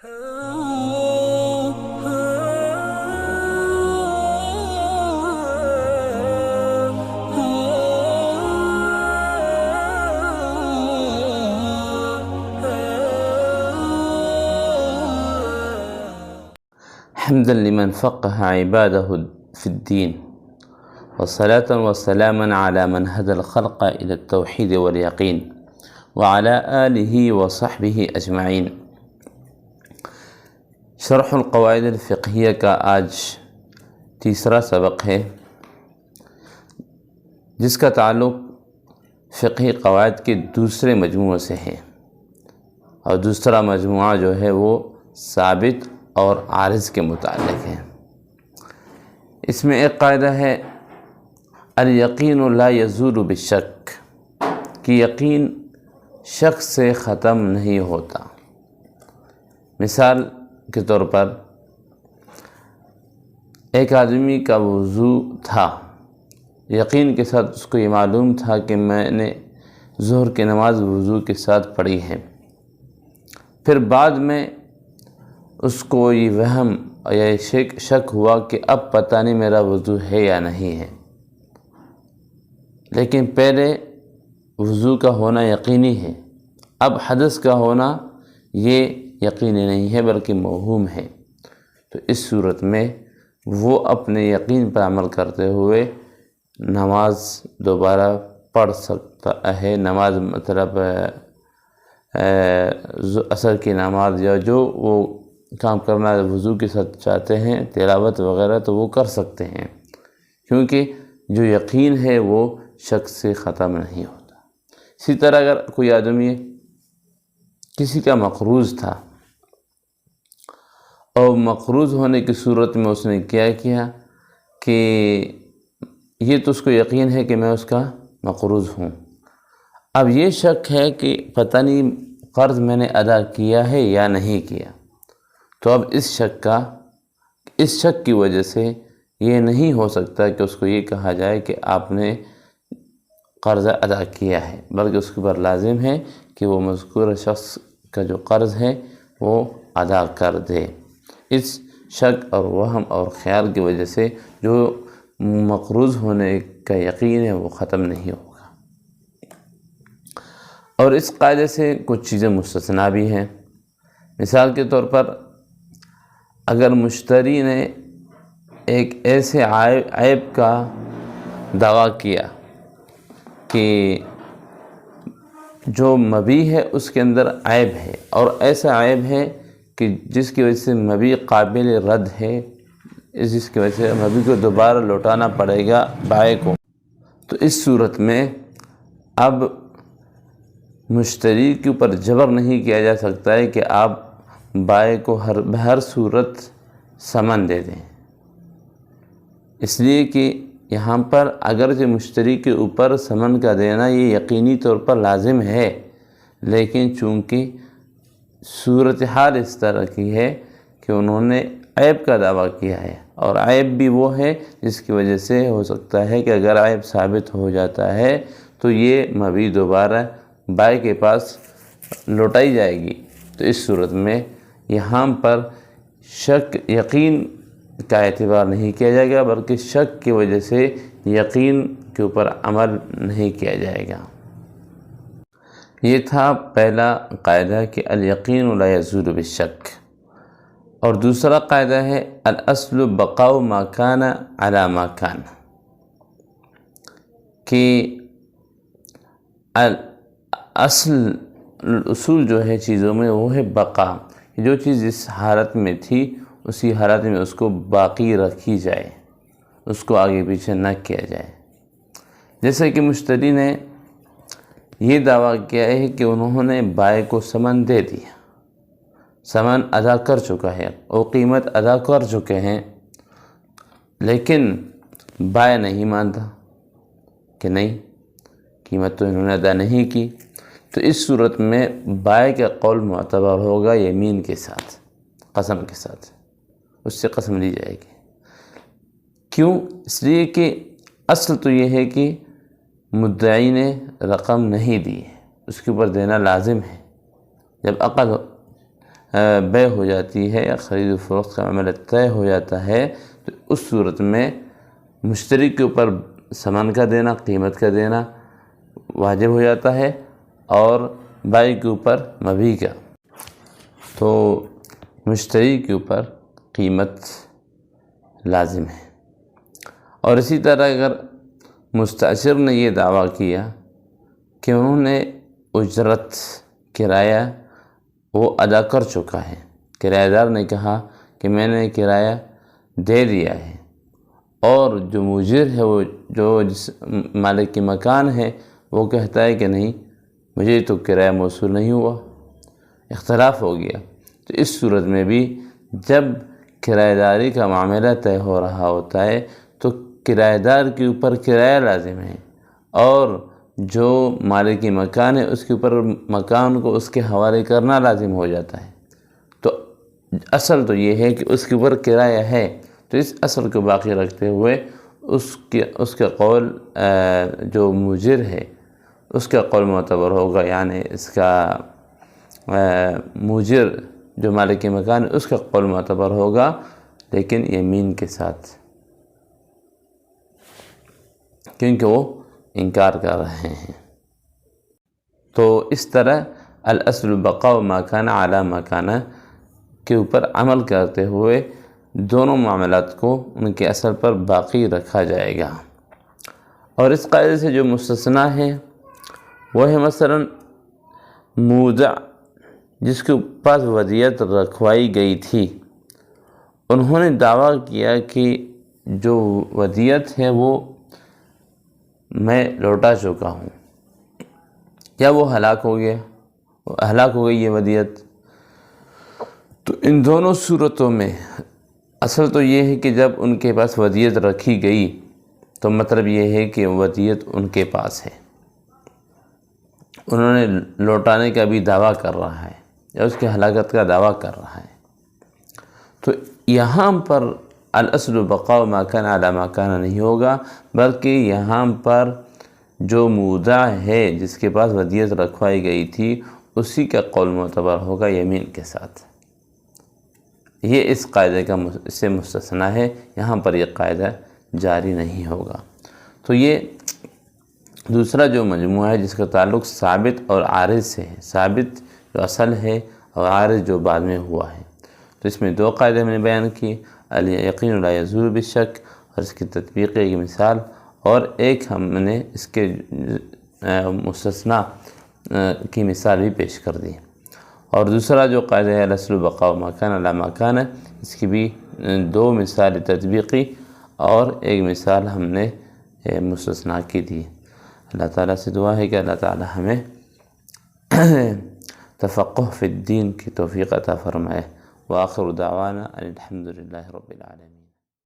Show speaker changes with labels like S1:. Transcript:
S1: حمدا لمن فقه عباده في الدين وصلاة وسلاما على من هدى الخلق إلى التوحيد واليقين وعلى آله وصحبه أجمعين۔ شرح القواعد الفقہیہ کا آج تیسرا سبق ہے، جس کا تعلق فقہی قواعد کے دوسرے مجموعے سے ہے، اور دوسرا مجموعہ جو ہے وہ ثابت اور عارض کے متعلق ہے۔ اس میں ایک قاعدہ ہے الیقین لا یزول بالشک، کہ یقین شک سے ختم نہیں ہوتا۔ مثال کے طور پر ایک آدمی کا وضو تھا، یقین کے ساتھ اس کو یہ معلوم تھا کہ میں نے ظہر کی نماز وضو کے ساتھ پڑھی ہے، پھر بعد میں اس کو یہ وہم یا شک ہوا کہ اب پتہ نہیں میرا وضو ہے یا نہیں ہے، لیکن پہلے وضو کا ہونا یقینی ہے، اب حدث کا ہونا یہ یقینی نہیں ہے بلکہ موہوم ہے۔ تو اس صورت میں وہ اپنے یقین پر عمل کرتے ہوئے نماز دوبارہ پڑھ سکتا ہے۔ نماز مطلب عصر کی نماز یا جو وہ کام کرنا وضو کے ساتھ چاہتے ہیں، تلاوت وغیرہ، تو وہ کر سکتے ہیں، کیونکہ جو یقین ہے وہ شک سے ختم نہیں ہوتا۔ اسی طرح اگر کوئی آدمی کسی کا مقروض تھا اور مقروض ہونے کی صورت میں اس نے کیا کیا کہ یہ تو اس کو یقین ہے کہ میں اس کا مقروض ہوں، اب یہ شک ہے کہ پتہ نہیں قرض میں نے ادا کیا ہے یا نہیں کیا، تو اب اس شک کی وجہ سے یہ نہیں ہو سکتا کہ اس کو یہ کہا جائے کہ آپ نے قرض ادا کیا ہے، بلکہ اس کے اوپر لازم ہے کہ وہ مذکور شخص کا جو قرض ہے وہ ادا کر دے۔ اس شک اور وہم اور خیال کی وجہ سے جو مقروض ہونے کا یقین ہے وہ ختم نہیں ہوگا۔ اور اس قاعدے سے کچھ چیزیں مستثنیٰ بھی ہیں۔ مثال کے طور پر اگر مشتری نے ایک ایسے عیب کا دعویٰ کیا کہ جو مبیع ہے اس کے اندر عیب ہے، اور ایسا عیب ہے کہ جس کی وجہ سے مبیع قابل رد ہے، جس کی وجہ سے مبیع کو دوبارہ لوٹانا پڑے گا بائع کو، تو اس صورت میں اب مشتری کے اوپر جبر نہیں کیا جا سکتا ہے کہ آپ بائع کو ہر صورت ثمن دے دیں، اس لیے کہ یہاں پر اگرچہ مشتری کے اوپر ثمن کا دینا یہ یقینی طور پر لازم ہے، لیکن چونکہ صورتحال اس طرح کی ہے کہ انہوں نے عیب کا دعویٰ کیا ہے، اور عیب بھی وہ ہے جس کی وجہ سے ہو سکتا ہے کہ اگر عیب ثابت ہو جاتا ہے تو یہ مبیع دوبارہ بائع کے پاس لوٹائی جائے گی۔ تو اس صورت میں یہاں پر شک یقین کا اعتبار نہیں کیا جائے گا، بلکہ شک کی وجہ سے یقین کے اوپر عمل نہیں کیا جائے گا۔ یہ تھا پہلا قاعدہ کہ الیقین لا یزول بالشک، اور دوسرا قاعدہ ہے الاصل بقاء ما کان علی ما کان، کہ اصول جو ہے چیزوں میں وہ ہے بقا، جو چیز جس حالت میں تھی اسی حالت میں اس کو باقی رکھی جائے، اس کو آگے پیچھے نہ کیا جائے۔ جیسے کہ مشتری نے یہ دعویٰ کیا ہے کہ انہوں نے بائع کو ثمن دے دیا، ثمن ادا کر چکا ہے، وہ قیمت ادا کر چکے ہیں، لیکن بائع نہیں مانتا کہ نہیں، قیمت تو انہوں نے ادا نہیں کی، تو اس صورت میں بائع کا قول معتبر ہوگا یمین کے ساتھ، قسم کے ساتھ، اس سے قسم لی جائے گی۔ کیوں؟ اس لیے کہ اصل تو یہ ہے کہ مدعی نے رقم نہیں دی ہے، اس کے اوپر دینا لازم ہے۔ جب عقد بے ہو جاتی ہے، خرید و فروخت کا معاملہ طے ہو جاتا ہے، تو اس صورت میں مشتری کے اوپر سامان کا دینا، قیمت کا دینا واجب ہو جاتا ہے، اور بائی کے اوپر مبیع کا۔ تو مشتری کے اوپر قیمت لازم ہے۔ اور اسی طرح اگر مستأجر نے یہ دعویٰ کیا کہ انہوں نے اجرت کرایہ وہ ادا کر چکا ہے، کرایہ دار نے کہا کہ میں نے کرایہ دے دیا ہے، اور جو مؤجر ہے، وہ جو جس مالک کی مکان ہے، وہ کہتا ہے کہ نہیں، مجھے تو کرایہ موصول نہیں ہوا، اختلاف ہو گیا، تو اس صورت میں بھی جب کرایہ داری کا معاملہ طے ہو رہا ہوتا ہے تو کرایہ دار کے اوپر کرایہ لازم ہے، اور جو مالک مکان ہے اس کے اوپر مکان کو اس کے حوالے کرنا لازم ہو جاتا ہے۔ تو اصل تو یہ ہے کہ اس کے اوپر کرایہ ہے، تو اس اصل کو باقی رکھتے ہوئے اس کا قول جو مؤجر ہے اس کا قول معتبر ہوگا، یعنی اس کا مؤجر جو مالک مکان ہے اس کا قول معتبر ہوگا، لیکن یمین کے ساتھ، کیونکہ وہ انکار کر رہے ہیں۔ تو اس طرح الاصل بقاء ما کان علی ما کان کے اوپر عمل کرتے ہوئے دونوں معاملات کو ان کے اصل پر باقی رکھا جائے گا۔ اور اس قاعدے سے جو مستثنیٰ ہے وہ ہے مثلا مودع، جس کے پاس ودیعت رکھوائی گئی تھی، انہوں نے دعویٰ کیا کہ جو ودیعت ہے وہ میں لوٹا چکا ہوں، یا وہ ہلاک ہو گئی یہ ودیعت۔ تو ان دونوں صورتوں میں اصل تو یہ ہے کہ جب ان کے پاس ودیعت رکھی گئی تو مطلب یہ ہے کہ ودیعت ان کے پاس ہے، انہوں نے لوٹانے کا بھی دعویٰ کر رہا ہے یا اس کی ہلاکت کا دعویٰ کر رہا ہے۔ تو یہاں پر الاصل بقاء ما کان علی ما کان نہیں ہوگا، بلکہ یہاں پر جو مودع ہے جس کے پاس ودیعت رکھوائی گئی تھی اسی کا قول معتبر ہوگا یمین کے ساتھ۔ یہ اس قاعدے کا اس سے مستثنیٰ ہے، یہاں پر یہ قاعدہ جاری نہیں ہوگا۔ تو یہ دوسرا جو مجموعہ ہے جس کا تعلق ثابت اور عارض سے ہے، ثابت جو اصل ہے اور عارض جو بعد میں ہوا ہے، تو اس میں دو قاعدے میں نے بیان کی، الیقین لا یزول بالشک، اور اس کی تطبیق کی مثال، اور ایک ہم نے اس کے مستثنیٰ کی مثال بھی پیش کر دی۔ اور دوسرا جو قاعدہ ہے الاصل بقاء ما کان علی ما کان، اس کی بھی دو مثال تطبیقی اور ایک مثال ہم نے مستثنیٰ کی تھی۔ اللہ تعالیٰ سے دعا ہے کہ اللہ تعالیٰ ہمیں تفقہ فی الدین کی توفیق عطا فرمائے۔ وآخر دعوانا الحمد للہ رب العالمین۔